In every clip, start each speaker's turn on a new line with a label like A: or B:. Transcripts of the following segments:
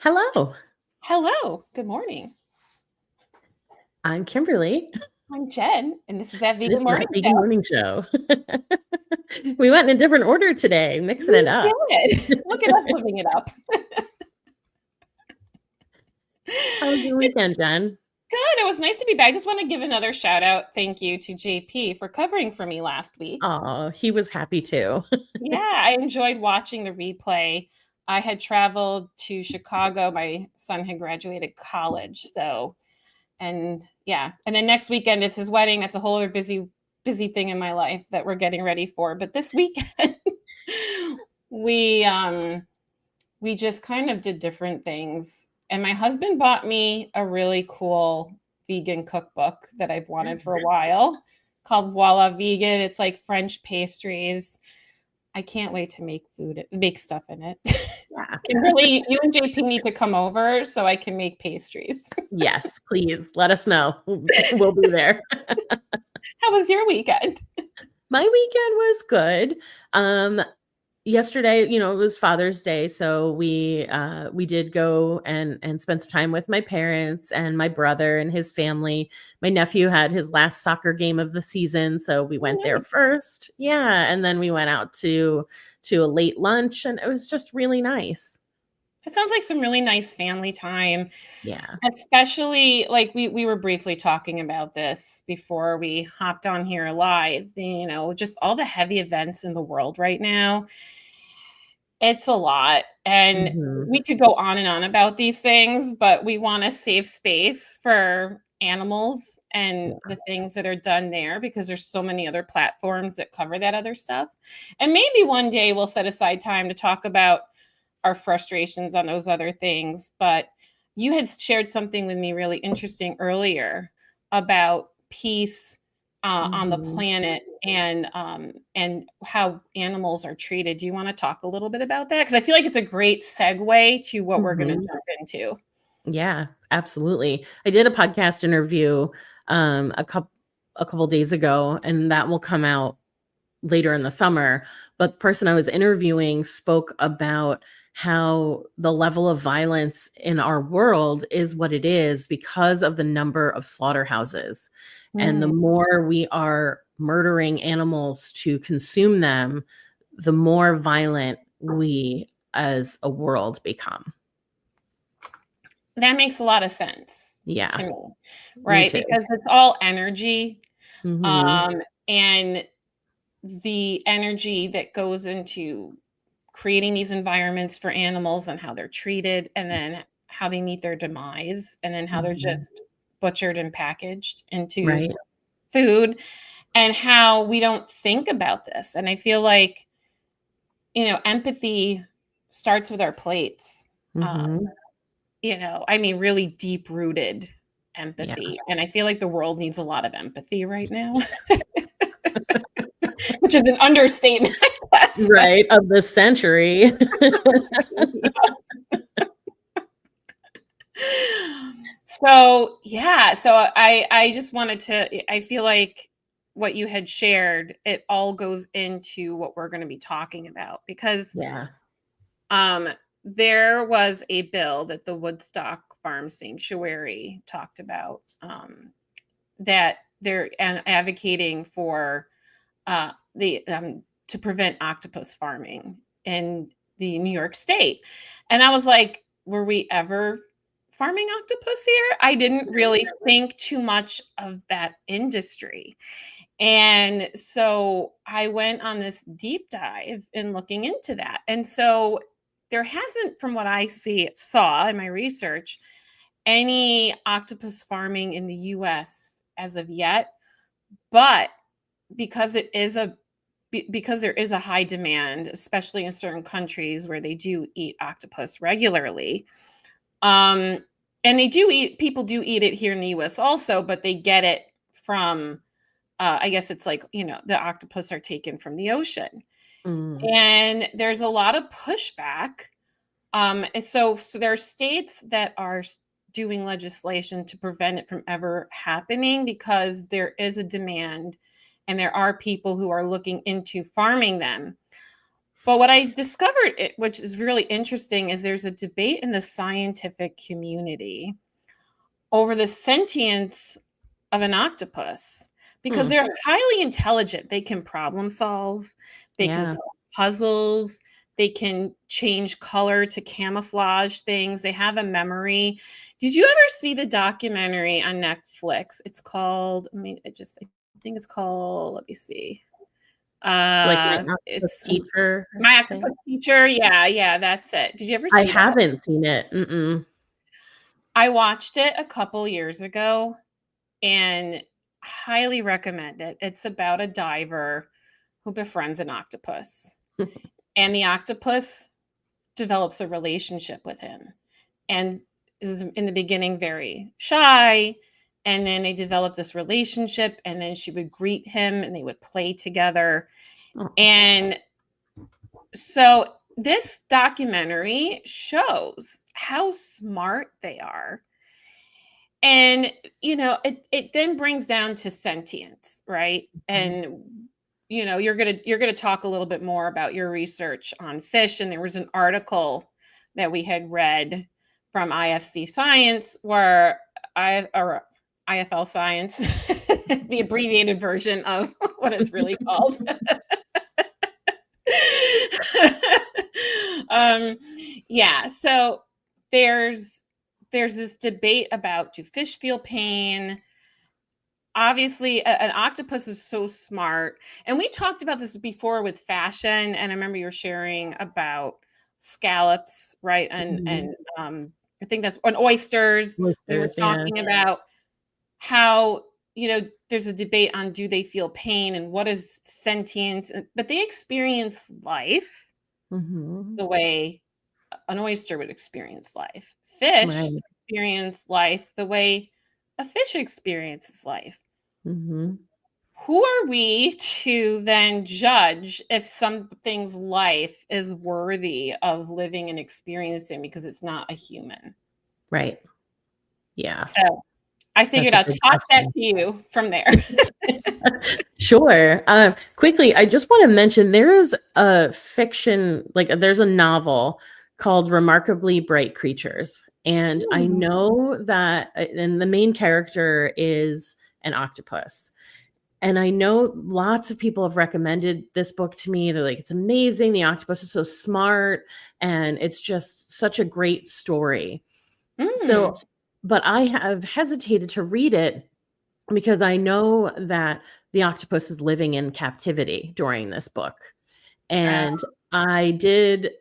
A: Hello,
B: Hello, good morning.
A: I'm Kimberly.
B: I'm Jen, and this is that
A: This
B: Vegan
A: is
B: Morning
A: that Vegan
B: Show.
A: Morning Show. We went in a different order today, mixing it
B: We
A: up.
B: did. Look at us living it up.
A: How was your
B: It's
A: weekend, Jen?
B: good. It was nice to be back. I just want to give another shout out. Thank you to JP for covering for me last week.
A: Oh, he was happy too.
B: Yeah, I enjoyed watching the replay. I had traveled to Chicago. My son had graduated college, and yeah, and then next weekend is his wedding. That's a whole other busy thing in my life that we're getting ready for. But this weekend, we um we just kind of did different things. And my husband bought me a really cool vegan cookbook that I've wanted for a while called Voila Vegan. It's like French pastries. I can't wait to make stuff in it.
A: Yeah.
B: Kimberly, you and JP need to come over so I can make pastries.
A: Yes, please let us know. We'll be there.
B: How was your weekend?
A: My weekend was good. Yesterday, it was Father's Day, so we did go and spend some time with my parents and my brother and his family. My nephew had his last soccer game of the season, so we
B: Oh,
A: went there
B: nice.
A: first. Yeah, and then we went out to a late lunch, and it was just really nice.
B: It sounds like some really nice family time.
A: Yeah.
B: Especially, like, we were briefly talking about this before we hopped on here live, just all the heavy events in the world right now. It's a lot, and
A: Mhm.
B: we could go on and on about these things, but we wanna save space for animals and
A: Yeah.
B: the things that are done there because there's so many other platforms that cover that other stuff. And maybe one day we'll set aside time to talk about our frustrations on those other things. But you had shared something with me really interesting earlier about peace on the
A: Mhm.
B: planet and how animals are treated. Do you want to talk a little bit about that? Because I feel like it's a great segue to what we're going to
A: Mhm.
B: jump into.
A: Yeah, absolutely. I did a podcast interview um a couple a couple days ago, and that will come out later in the summer. But the person I was interviewing spoke about how the level of violence in our world is what it is because of the number of slaughterhouses. And the
B: Mm,
A: more we are murdering animals to consume them, the more violent we as a world become.
B: that makes a lot of sense
A: Yeah,
B: to me,
A: me
B: right?
A: too.
B: Because it's all energy.
A: Mhm.
B: And the energy that goes into creating these environments for animals and how they're treated and then how they meet their demise and then how they're
A: Mhm.
B: just butchered and packaged into
A: Right.
B: food and how we don't think about this. And I feel like, empathy starts with our plates.
A: Mhm.
B: I mean, really deep rooted
A: Yeah.
B: empathy. And I feel like the world needs a lot of empathy right now, which is an understatement, I guess. But
A: Right, of the century.
B: so yeah, so I just wanted to I feel like what you had shared, it all goes into what we're going to be talking about because
A: Yeah.
B: um there was a bill that the Woodstock Farm Sanctuary talked about, that they're advocating for the to prevent octopus farming in the New York State. And I was like, were we ever farming octopus here? I didn't really think too much of that industry. And so I went on this deep dive in looking into that. And so there hasn't, from what I saw in my research, any octopus farming in the US as of yet. But because it is because there is a high demand, especially in certain countries where they do eat octopus regularly. Um, and people do eat it here in the US also, but they get it from, I guess it's like, the octopus are taken from the ocean.
A: Mm.
B: And there's a lot of pushback. And so there are states that are doing legislation to prevent it from ever happening because there is a demand and there are people who are looking into farming them. But what I discovered, which is really interesting, is there's a debate in the scientific community over the sentience of an octopus because
A: Hmm.
B: they're highly intelligent. They can problem solve, they can
A: Yeah.
B: solve puzzles, they can change color to camouflage things, they have a memory. Did you ever see the documentary on Netflix? It's called, I think it's called, let me see.
A: It's like my octopus
B: It's
A: teacher or
B: My
A: something.
B: Octopus Teacher. Yeah, yeah, that's it. Did you ever
A: I
B: see that?
A: haven't seen it. Mm-mm.
B: I watched it a couple years ago and highly recommend it. It's about a diver who befriends an octopus, and the octopus develops a relationship with him and is in the beginning very shy. And then they develop this relationship, and then she would greet him and they would play together.
A: Oh,
B: And so this documentary shows how smart they are. And it then brings down to sentience, right?
A: mhm.
B: And you're gonna talk a little bit more about your research on fish. And there was an article that we had read from IFC Science, where or IFL Science, the abbreviated version of what it's really called. um, yeah, so there's there's this debate about, do fish feel pain? Obviously, an octopus is so smart, and we talked about this before with fashion. And I remember you were sharing about scallops, right? And
A: Mhm.
B: I think that's on oysters. We were
A: Oysters, yeah.
B: talking about how there's a debate on, do they feel pain and what is sentience, but they experience life
A: Mhm.
B: the way an oyster would experience life. Fish
A: Right.
B: experience life the way a fish experiences life.
A: Mhm.
B: Who are we to then judge if something's life is worthy of living and experiencing because it's not a human?
A: Right. Yeah.
B: So I
A: That's
B: figured
A: a
B: I'd
A: good
B: toss that
A: question.
B: to you from there.
A: Sure. Quickly, I just want to mention there is a fiction, like there's a novel called Remarkably Bright Creatures. And I
B: Hmm.
A: know that, and the main character is an octopus. And I know lots of people have recommended this book to me. They're like, it's amazing. The octopus is so smart. And it's just such a great story.
B: Mm.
A: So, but I have hesitated to read it because I know that the octopus is living in captivity during this book.
B: Uh,
A: And I did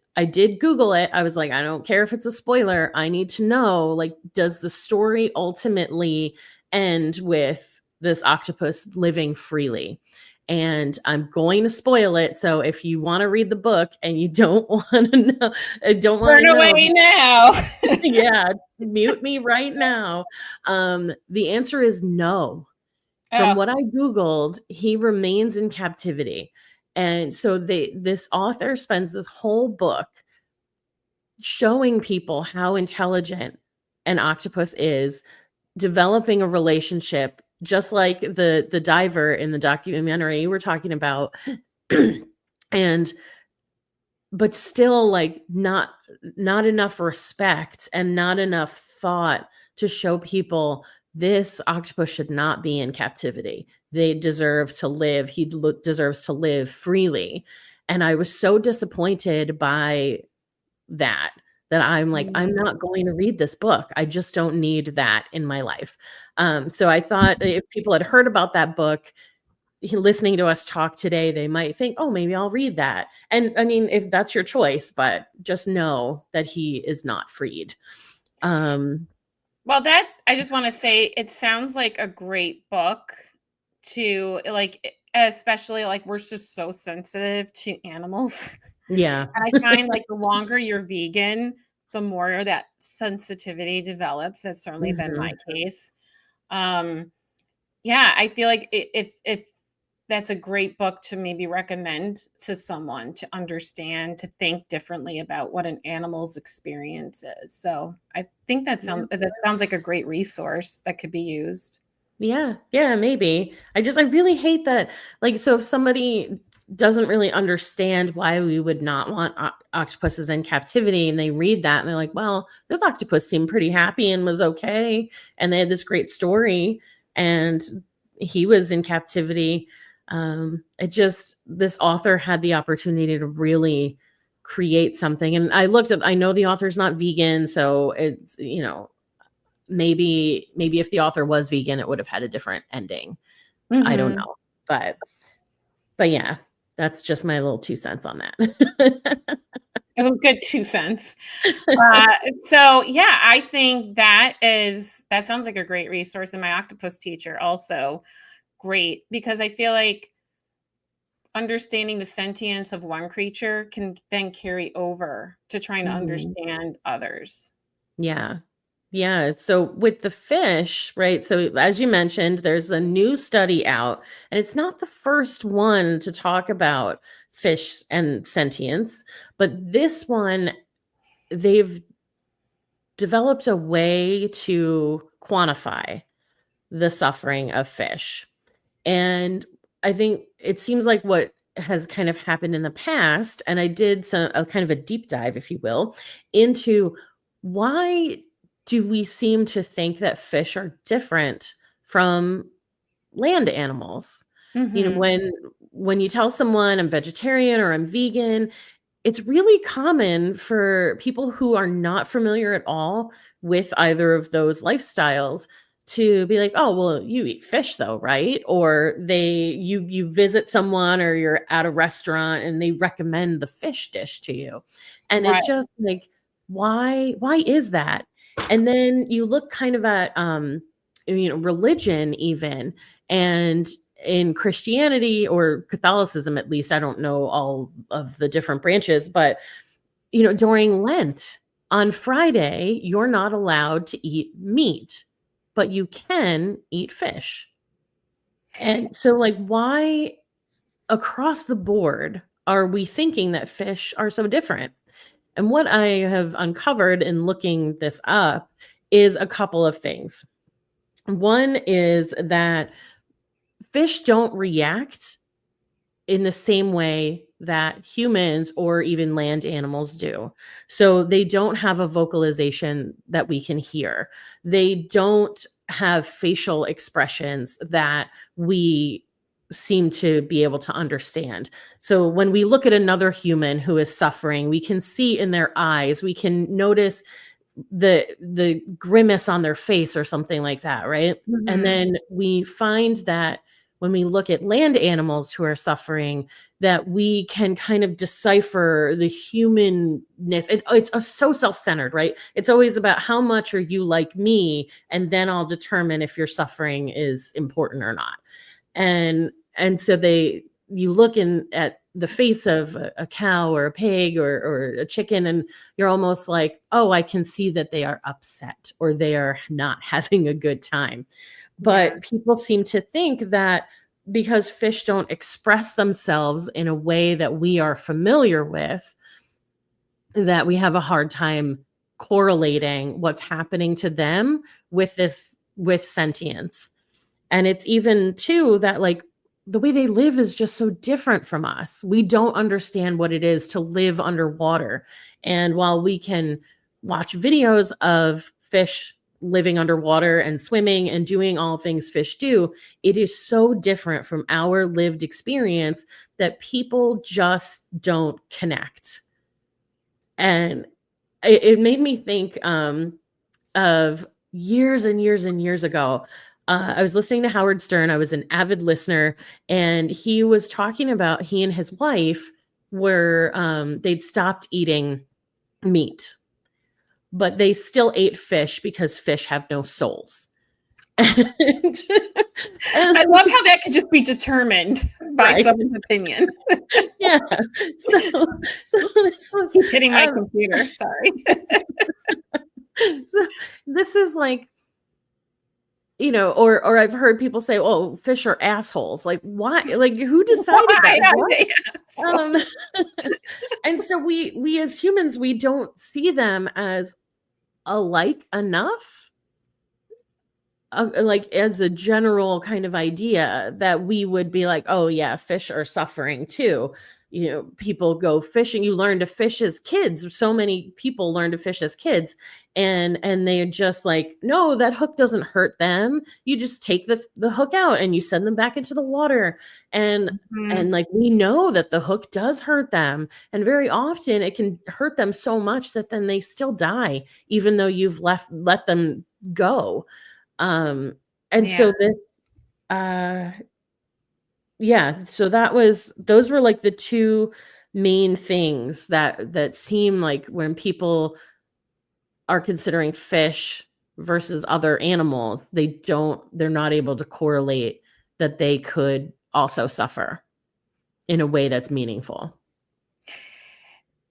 A: Google it. I was like, I don't care if it's a spoiler. I need to know, like, does the story ultimately end with this octopus living freely? And I'm going to spoil it. So if you want to read the book and you don't want to know, don't want to
B: Turn
A: know,
B: away now.
A: yeah, mute me right now. The answer is no. From
B: Oh,
A: what I Googled, he remains in captivity. And so this author spends this whole book showing people how intelligent an octopus is, developing a relationship, just like the diver in the documentary you were talking about. And but still, like, not enough respect and not enough thought to show people this octopus should not be in captivity. They deserve to live. Deserves to live freely. And I was so disappointed by that, that I'm like, I'm
B: mm.
A: not going to read this book. I just don't need that in my life. So I thought if people had heard about that book, listening to us talk today, they might think, oh, maybe I'll read that. And I mean, if that's your choice, but just know that he is not freed. Um,
B: Well, that I just want to say, it sounds like a great book to like, especially like we're just so sensitive to animals.
A: yeah.
B: And I find like the longer you're vegan, the more that sensitivity develops. That's certainly been my
A: Mhm.
B: case. Um, yeah, I feel like if that's a great book to maybe recommend to someone to understand, to think differently about what an animal's experience is. So I think
A: Yeah.
B: that sounds like a great resource that could be used.
A: Yeah. Yeah, maybe. I really hate that. Like, so if somebody doesn't really understand why we would not want octopuses in captivity. And they read that and they're like, well, this octopus seemed pretty happy and was okay. And they had this great story and he was in captivity. This author had the opportunity to really create something. And I know the author's not vegan. So it's, maybe if the author was vegan, it would have had a different ending. I don't know. But yeah, that's just my little 2 cents on that.
B: It was good 2 cents. So yeah, I think that sounds like a great resource. And my octopus teacher also great, because I feel like understanding the sentience of one creature can then carry over to trying to understand others.
A: Yeah. Yeah. So with the fish, right? So as you mentioned, there's a new study out, and it's not the first one to talk about fish and sentience, but this one, they've developed a way to quantify the suffering of fish. And I think it seems like what has kind of happened in the past, and I did a kind of a deep dive, if you will, into why do we seem to think that fish are different from land animals? When you tell someone I'm vegetarian or I'm vegan, it's really common for people who are not familiar at all with either of those lifestyles to be like, oh, well, you eat fish though, right? Or you visit someone or you're at a restaurant and they recommend the fish dish to you. And
B: Right.
A: it's just like, why is that? And then you look kind of at religion even, and in Christianity or Catholicism, at least, I don't know all of the different branches, but during Lent on Friday, you're not allowed to eat meat, but you can eat fish. And so, like, why across the board are we thinking that fish are so different? And what I have uncovered in looking this up is a couple of things. One is that fish don't react in the same way that humans or even land animals do. So they don't have a vocalization that we can hear. They don't have facial expressions that we seem to be able to understand. So when we look at another human who is suffering, we can see in their eyes, we can notice the grimace on their face or something like that, right? And then we find that when we look at land animals who are suffering, that we can kind of decipher the humanness. It's so self-centered, right? It's always about how much are you like me, and then I'll determine if your suffering is important or not. And so you look at the face of a cow or a pig or a chicken, and you're almost like, oh, I can see that they are upset or they are not having a good time. But people seem to think that because fish don't express themselves in a way that we are familiar with, that we have a hard time correlating what's happening to them with sentience. And it's even too that, like, the way they live is just so different from us. We don't understand what it is to live underwater. And while we can watch videos of fish living underwater and swimming and doing all things fish do, it is so different from our lived experience that people just don't connect. And it made me think of years and years and years ago. I was listening to Howard Stern. I was an avid listener, and he was talking about he and his wife were they'd stopped eating meat, but they still ate fish because fish have no souls. and,
B: I love how that could just be determined by someone's opinion.
A: Yeah. So this was
B: hitting my computer. Sorry.
A: So this is like, or I've heard people say, "Oh, fish are assholes." Like, why? Like, who decided that? And so we as humans, we don't see them as alike enough. like as a general kind of idea that we would be like, oh yeah, fish are suffering too. You know, people go fishing. You learn to fish as kids. So many people learn to fish as kids, and they're just like, no, that hook doesn't hurt them. You just take the hook out and you send them back into the water. And
B: Mhm.
A: and like we know that the hook does hurt them, and very often it can hurt them so much that then they still die, even though you've let them go. Um, and
B: Yeah.
A: so this, uh, yeah, so those were like the two main things that seem like when people are considering fish versus other animals, they're not able to correlate that they could also suffer in a way that's meaningful.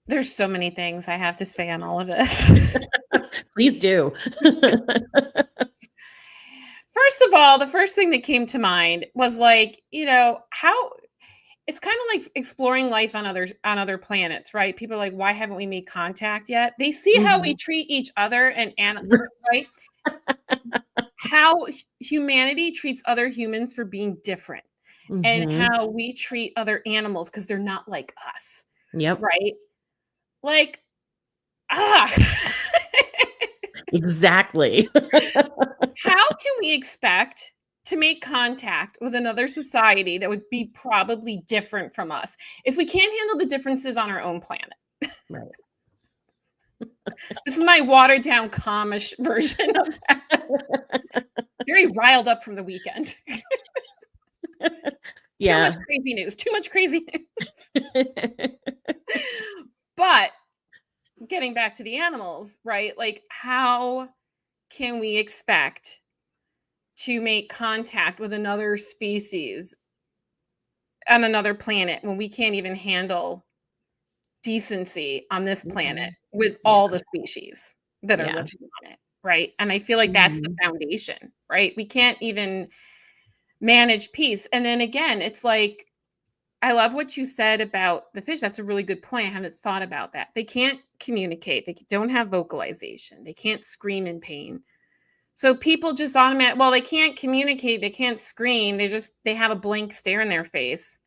B: There's so many things I have to say on all of this.
A: Please do.
B: First of all, the first thing that came to mind was like, how it's kind of like exploring life on other planets, right? People are like, why haven't we made contact yet? They see how we
A: Mhm.
B: treat each other right? How humanity treats other humans for being different, and
A: Mhm.
B: how we treat other animals because they're not like us,
A: Yep.
B: right? Like, ah.
A: Exactly.
B: How can we expect to make contact with another society that would be probably different from us if we can't handle the differences on our own planet?
A: Right.
B: This is my watered down, calmish version of that. Very riled up from the weekend. Too much
A: Yeah.
B: crazy news. Too much crazy news. But getting back to the animals, right? Like, how can we expect to make contact with another species on another planet when we can't even handle decency on this planet
A: Mhm.
B: with
A: Yeah,
B: all the species that are
A: yeah.
B: living on it, right? And I feel like that's the
A: Mhm.
B: foundation, right? We can't even manage peace. And then again, it's like, I love what you said about the fish. That's a really good point. I haven't thought about that. They can't communicate. They don't have vocalization. They can't scream in pain. So people just well, they can't communicate. They can't scream. They have a blank stare in their face.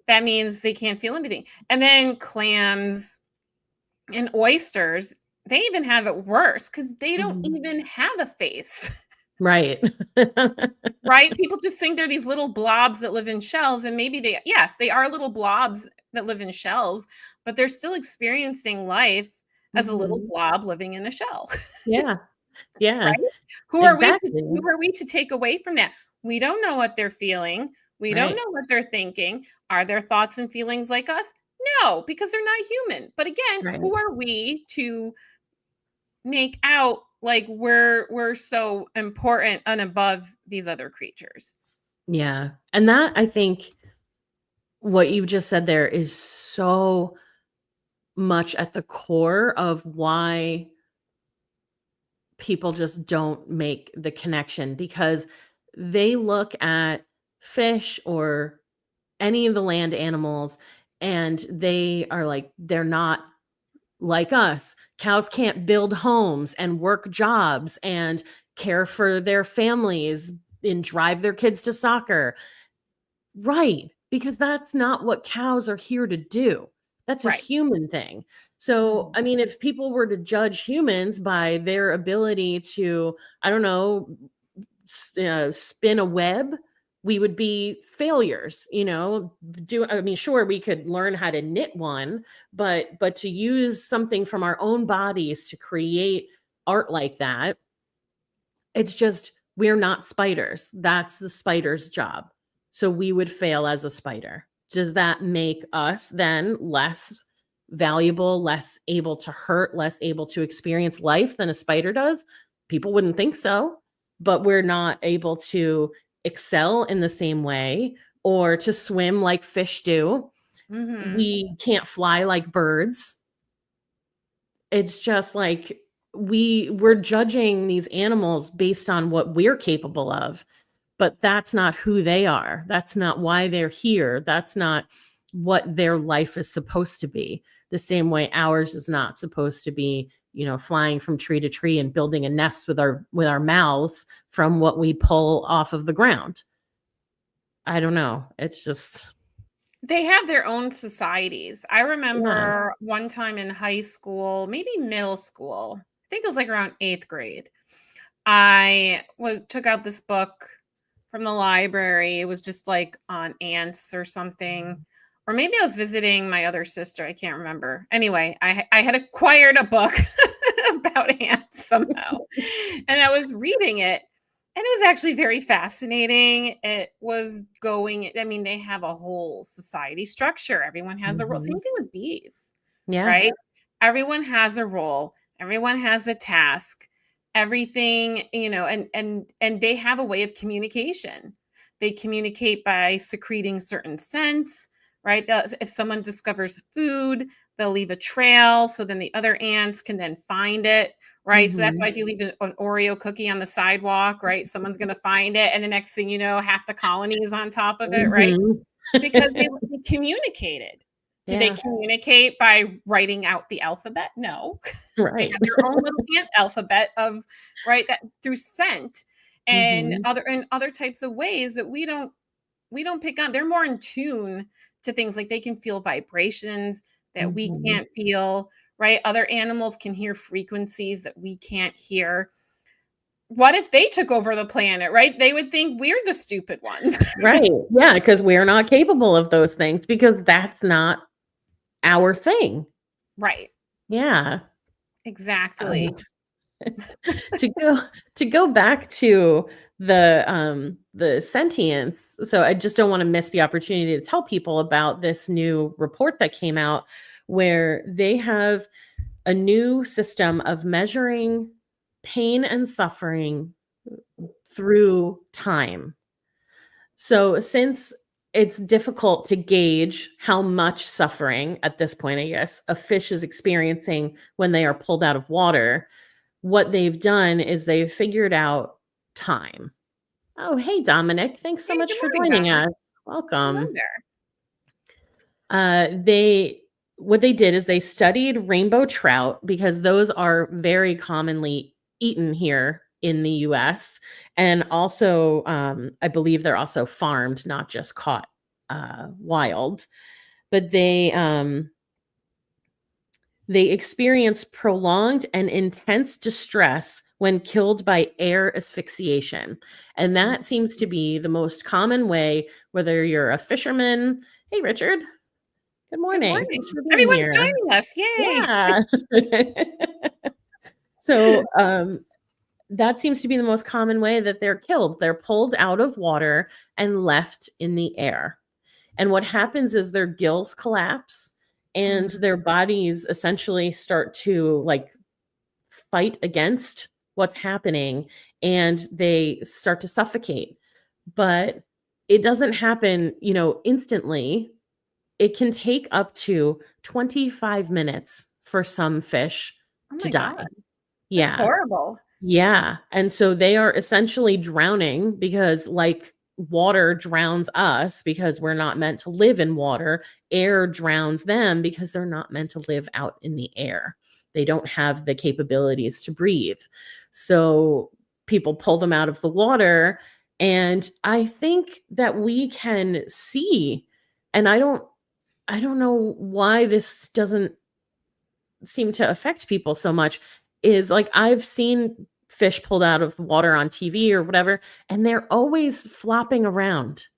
B: That means they can't feel anything. And then clams and oysters, they even have it worse because they don't
A: Mhm.
B: even have a face,
A: Right.
B: right? People just think they're these little blobs that live in shells. And maybe yes, they are little blobs that live in shells, but they're still experiencing life as a little
A: Mhm.
B: blob living in a shell,
A: Yeah, yeah,
B: right?
A: exactly.
B: Who are we to take away from that? We don't know what they're feeling. We don't
A: Right.
B: know what they're thinking. Are their thoughts and feelings like us? No, because they're not human. But again,
A: Right.
B: who are we to make out like we're so important and above these other creatures?
A: Yeah, and that I think what you just said there is so much at the core of why people just don't make the connection, because they look at fish or any of the land animals and they are like, they're not like us. Cows can't build homes and work jobs and care for their families and drive their kids to soccer. Right, because that's not what cows are here to do. That's a
B: Right.
A: human thing. So,
B: Mhm.
A: I mean, if people were to judge humans by their ability to, I don't know, spin a web, we would be failures, I mean, sure, we could learn how to knit one, but to use something from our own bodies to create art like that, it's just we're not spiders. That's the spider's job. So we would fail as a spider. Does that make us then less valuable, less able to hurt, less able to experience life than a spider does? People wouldn't think so, but we're not able to excel in the same way or to swim like fish do.
B: Mhm.
A: We can't fly like birds. It's just like we're judging these animals based on what we're capable of, but that's not who they are. That's not why they're here. That's not what their life is supposed to be. The same way ours is not supposed to be flying from tree to tree and building a nest with our mouths from what we pull off of the ground. I don't know. It's just
B: They have their own societies. I remember one time in high school, maybe middle school, I think it was like around 8th grade. I took out this book from the library. It was just like on ants or something. Or maybe I was visiting my other sister. I can't remember. Anyway, I had acquired a book about ants somehow. And I was reading it. And it was actually very fascinating. It was they have a whole society structure. Everyone has a role. Same thing with bees, right? Everyone has a role. Everyone has a task. Everything, and they have a way of communication. They communicate by secreting certain scents, right? If someone discovers food, they'll leave a trail so then the other ants can then find it, right? So that's why if you leave an Oreo cookie on the sidewalk, right, someone's going to find it, and the next thing you know, half the colony is on top of it, right? Because they communicated. Did they communicate by writing out the alphabet? No. They have their own little ant alphabet of, right, that through scent and other types of ways that we don't pick up. They're more in tune to things, like they can feel vibrations that we can't feel, right? Other animals can hear frequencies that we can't hear. What if they took over the planet, right? They would think we're the stupid ones.
A: Right. Yeah, because we're not capable of those things because that's not our thing.
B: Right.
A: Yeah.
B: Exactly.
A: To go back to the sentience, so I just don't want to miss the opportunity to tell people about this new report that came out where they have a new system of measuring pain and suffering through time. So since it's difficult to gauge how much suffering at this point, I guess, a fish is experiencing when they are pulled out of water, what they've done is they've figured out time. Oh, hey, Dominic. Thanks so much for joining us. Welcome. What they did is they studied rainbow trout because those are very commonly eaten here in the US. And also, I believe they're also farmed, not just caught wild. But they experience prolonged and intense distress when killed by air asphyxiation. And that seems to be the most common way, whether you're a fisherman. Hey, Richard. Good morning. Thanks for being
B: Everyone's
A: here.
B: joining us. Yay.
A: Yeah. So that seems to be the most common way that they're killed. They're pulled out of water and left in the air. And what happens is their gills collapse and their bodies essentially start to fight against what's happening and they start to suffocate. But it doesn't happen, instantly. It can take up to 25 minutes for some fish to die.
B: God.
A: Yeah.
B: That's horrible.
A: Yeah. And so they are essentially drowning because water drowns us because we're not meant to live in water. Air drowns them because they're not meant to live out in the air. They don't have the capabilities to breathe. So people pull them out of the water. And I think that we can see, and I don't know why this doesn't seem to affect people so much, is I've seen fish pulled out of the water on TV or whatever, and they're always flopping around.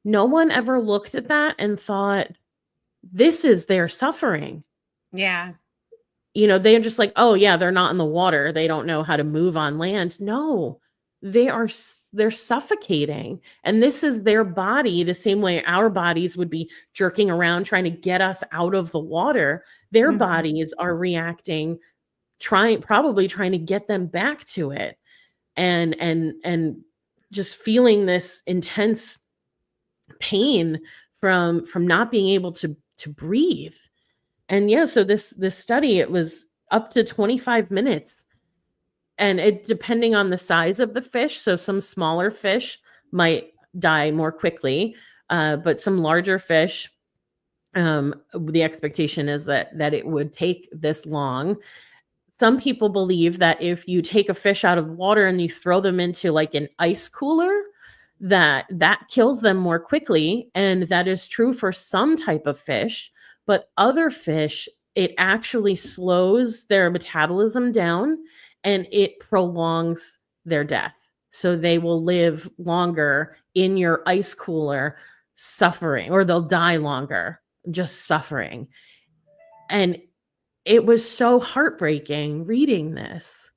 A: No one ever looked at that and thought, this is their suffering.
B: Yeah.
A: They're just like, oh yeah, they're not in the water. They don't know how to move on land. No, they're suffocating. And this is their body, the same way our bodies would be jerking around trying to get us out of the water. Their bodies are reacting, probably trying to get them back to it, and just feeling this intense pain from not being able to breathe. And yeah, so this study, it was up to 25 minutes, and it depending on the size of the fish. So some smaller fish might die more quickly, but some larger fish, the expectation is that it would take this long. some people believe that if you take a fish out of water and you throw them into like an ice cooler, that kills them more quickly. And that is true for some type of fish, but other fish, it actually slows their metabolism down and it prolongs their death. So they will live longer in your ice cooler suffering, or they'll die longer just suffering. And it was so heartbreaking reading this.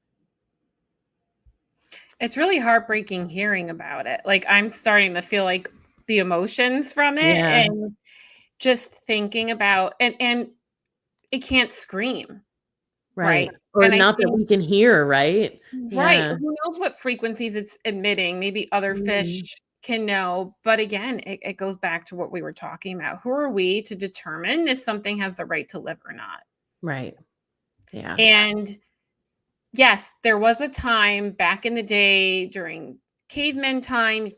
B: It's really heartbreaking hearing about it. Like, I'm starting to feel like the emotions from it,
A: Yeah.
B: and just thinking about, and it can't scream,
A: Right.
B: right?
A: Or
B: And I
A: not that
B: think,
A: we can hear, right?
B: right,
A: Yeah.
B: who knows what frequencies it's emitting? Maybe other fish
A: Mhm.
B: can know, but again, it goes back to what we were talking about. Who are we to determine if something has the right to live or not?
A: Right. Yeah.
B: And yes, there was a time back in the day during caveman time,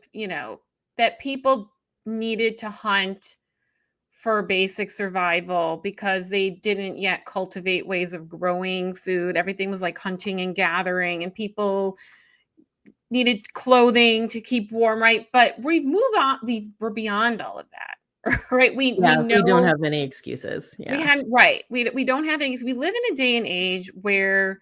B: that people needed to hunt for basic survival because they didn't yet cultivate ways of growing food. Everything was like hunting and gathering, and people needed clothing to keep warm, right? But we've moved on. We're beyond all of that, right? We
A: Yeah, we don't
B: know
A: have any excuses.
B: we
A: Yeah.
B: had right. We don't have any. We live in a day and age where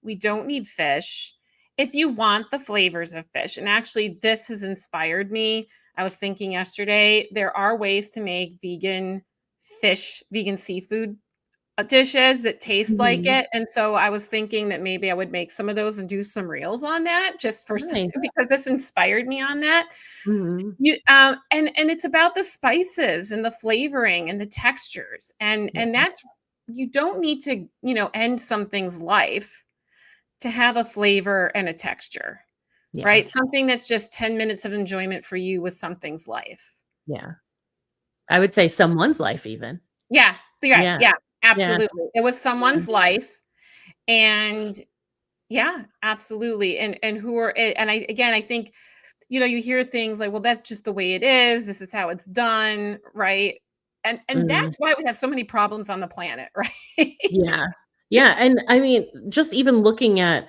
B: we don't need fish. If you want the flavors of fish, and actually this has inspired me. I was thinking yesterday, there are ways to make vegan fish, vegan seafood dishes that taste like
A: Mhm.
B: it. And so I was thinking that maybe I would make some of those and do some reels on that just for
A: Nice.
B: because this inspired me on that.
A: Mhm.
B: And it's about the spices and the flavoring and the textures,
A: Yeah.
B: and that's, you don't need to, end something's life to have a flavor and a texture,
A: Yeah.
B: right? Something that's just 10 minutes of enjoyment for you with something's life.
A: Yeah. I would say someone's life even.
B: Yeah. Yeah.
A: Yeah.
B: Yeah.
A: Yeah.
B: Absolutely. It was
A: Yeah.
B: someone's life. And yeah, absolutely. And who are, and I think, you hear things like, well, that's just the way it is. This is how it's done, right? And
A: Mhm.
B: that's why we have so many problems on the planet, right?
A: Yeah. Yeah, and I mean, just even looking at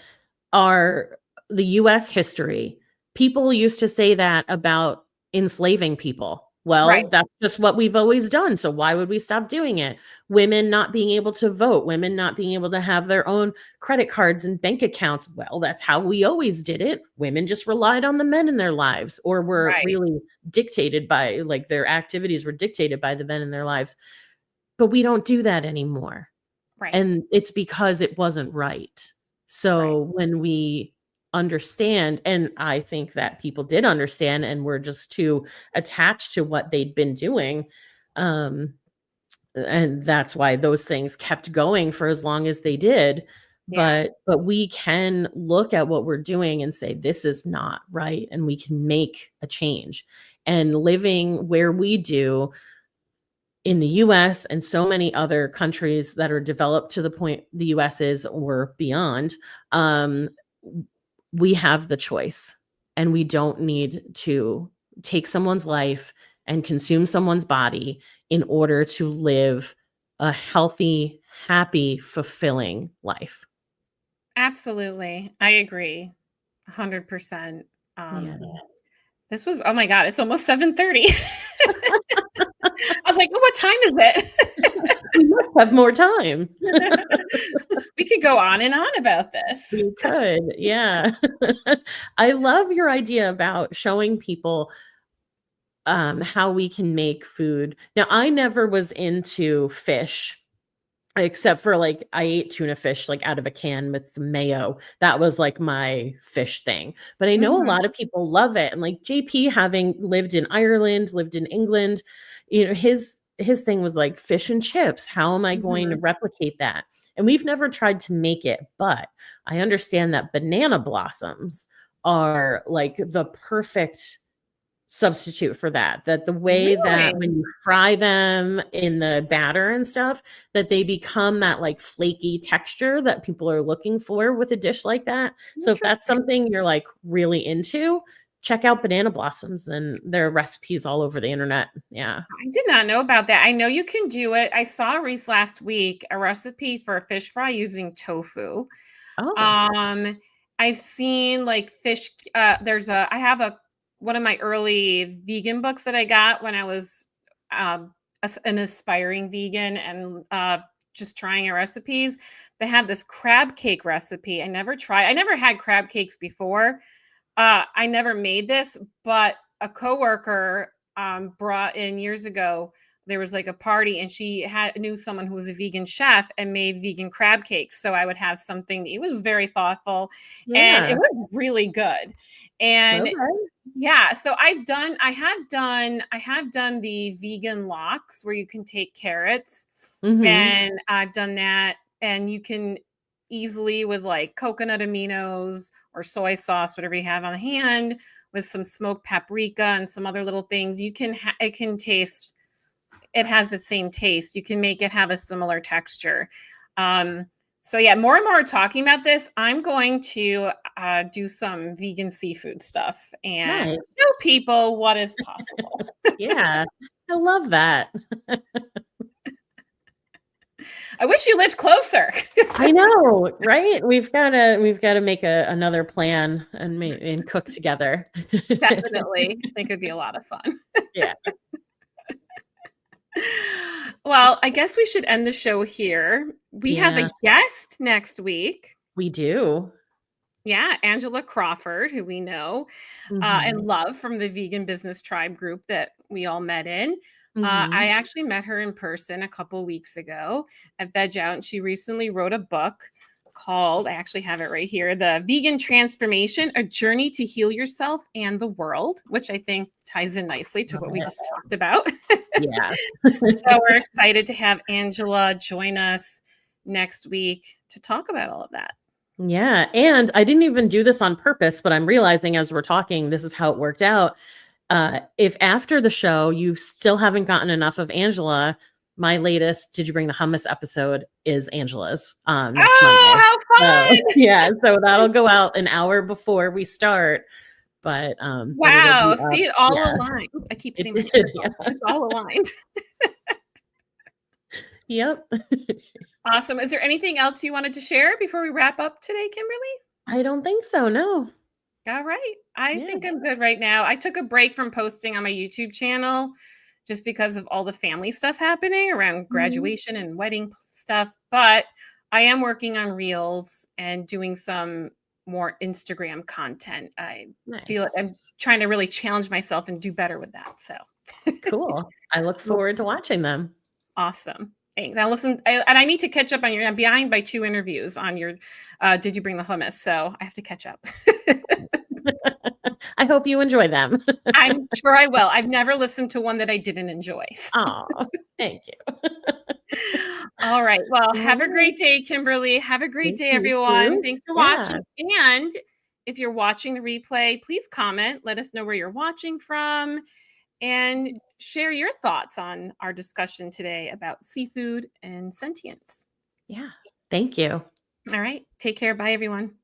A: our the US history, people used to say that about enslaving people.
B: Right,
A: Well, that's just what we've always done, so why would we stop doing it? Women not being able to vote, women not being able to have their own credit cards and bank accounts. Well, that's how we always did it. Women just relied on the men in their lives, or were
B: right,
A: really dictated by, like, their activities were dictated by the men in their lives. But we don't do that anymore.
B: right,
A: And it's because it wasn't right.
B: right.
A: So when we understand, and I think that people did understand and were just too attached to what they'd been doing, um, and that's why those things kept going for as long as they did.
B: Yeah,
A: But we can look at what we're doing and say, this is not right, and we can make a change. And living where we do in the US and so many other countries that are developed to the point the US is or beyond, um, we have the choice, and we don't need to take someone's life and consume someone's body in order to live a healthy, happy, fulfilling life.
B: absolutely. I agree 100%.
A: Yeah.
B: This was, oh my God, it's almost 7:30. I was like, oh, what time is it?
A: We must have more time.
B: We could go on and on about this.
A: We could, yeah. I love your idea about showing people how we can make food. Now, I never was into fish except for like I ate tuna fish like out of a can with some mayo. That was like my fish thing. But I know a
B: Mhm,
A: lot of people love it. And like JP having lived in Ireland, lived in England, his thing was like fish and chips. How am I going to
B: mhm.
A: replicate that? And we've never tried to make it, but I understand that banana blossoms are like the perfect substitute for that. That the way that
B: Really?
A: when you fry them in the batter and stuff, that they become that like flaky texture that people are looking for with a dish like that. So if that's
B: Interesting.
A: something you're like really into, check out Banana Blossoms, and there are recipes all over the internet. Yeah.
B: I did not know about that. I know you can do it. I saw Reese last week a recipe for a fish fry using tofu.
A: Oh.
B: I've seen like fish. I have one of my early vegan books that I got when I was an aspiring vegan and just trying our recipes. They have this crab cake recipe. I never had crab cakes before. I never made this, but a coworker brought in years ago. There was like a party, and she knew someone who was a vegan chef and made vegan crab cakes. So I would have something. It was very thoughtful, and it
A: Yeah.
B: was really good. And
A: Okay.
B: yeah, so I have done the vegan lox where you can take carrots,
A: Mhm.
B: and I've done that, and you can easily with like coconut aminos or soy sauce, whatever you have on hand, with some smoked paprika and some other little things. It can taste. It has the same taste. You can make it have a similar texture. Um, so yeah, more and more talking about this, I'm going to do some vegan seafood stuff and
A: Nice.
B: show people what is possible.
A: Yeah. I love that.
B: I wish you lived closer.
A: I know, right? We've gotta make another plan and cook together.
B: Definitely. I think it'd be a lot of fun.
A: Yeah.
B: Well, I guess we should end the show here. We have
A: Yeah,
B: a guest next week.
A: we do.
B: Yeah, Angela Crawford, who we know and
A: Mhm.
B: love from the Vegan Business Tribe group that we all met in. I
A: Mhm.
B: actually met her in person a couple weeks ago at Veg Out, and she recently wrote a book called, I actually have it right here, The Vegan Transformation, A Journey to Heal Yourself and the World, which I think ties in nicely to
A: Love
B: what we
A: it.
B: just talked about.
A: Yeah.
B: So we're excited to have Angela join us next week to talk about all of that.
A: Yeah, and I didn't even do this on purpose, but I'm realizing as we're talking, this is how it worked out. If after the show you still haven't gotten enough of Angela, my latest Did You Bring the Hummus episode is Angela's next Monday.
B: Oh, how
A: So
B: fun!
A: yeah, so that'll go out an hour before we start, but it'll
B: Wow,
A: be up.
B: see it all
A: Yeah,
B: aligned. Oop, I keep
A: it
B: hitting my
A: did. Yeah.
B: microphone. It's all aligned.
A: Yep.
B: Awesome. Is there anything else you wanted to share before we wrap up today, Kimberly?
A: I don't think so. No.
B: All right. I
A: Yeah.
B: think I'm good right now. I took a break from posting on my YouTube channel just because of all the family stuff happening around
A: Mhm.
B: graduation and wedding stuff, but I am working on reels and doing some more Instagram content. I feel like
A: Nice.
B: I'm trying to really challenge myself and do better with that. So
A: Cool. I look
B: well,
A: forward to watching them.
B: awesome. Thanks. Now listen, and I need to catch up on I'm behind by 2 interviews on your Did You Bring the Hummus? So I have to catch up.
A: I hope you enjoy them.
B: I'm sure I will. I've never listened to one that I didn't enjoy.
A: Oh, thank you.
B: All right. Well,
A: All
B: have a
A: right.
B: great day, Kimberly. Have a great
A: Thank
B: day,
A: you
B: everyone.
A: too.
B: Thanks for
A: Yeah.
B: watching. And if you're watching the replay, please comment. Let us know where you're watching from and share your thoughts on our discussion today about seafood and sentience.
A: Yeah. Thank you.
B: All right. Take care. Bye, everyone.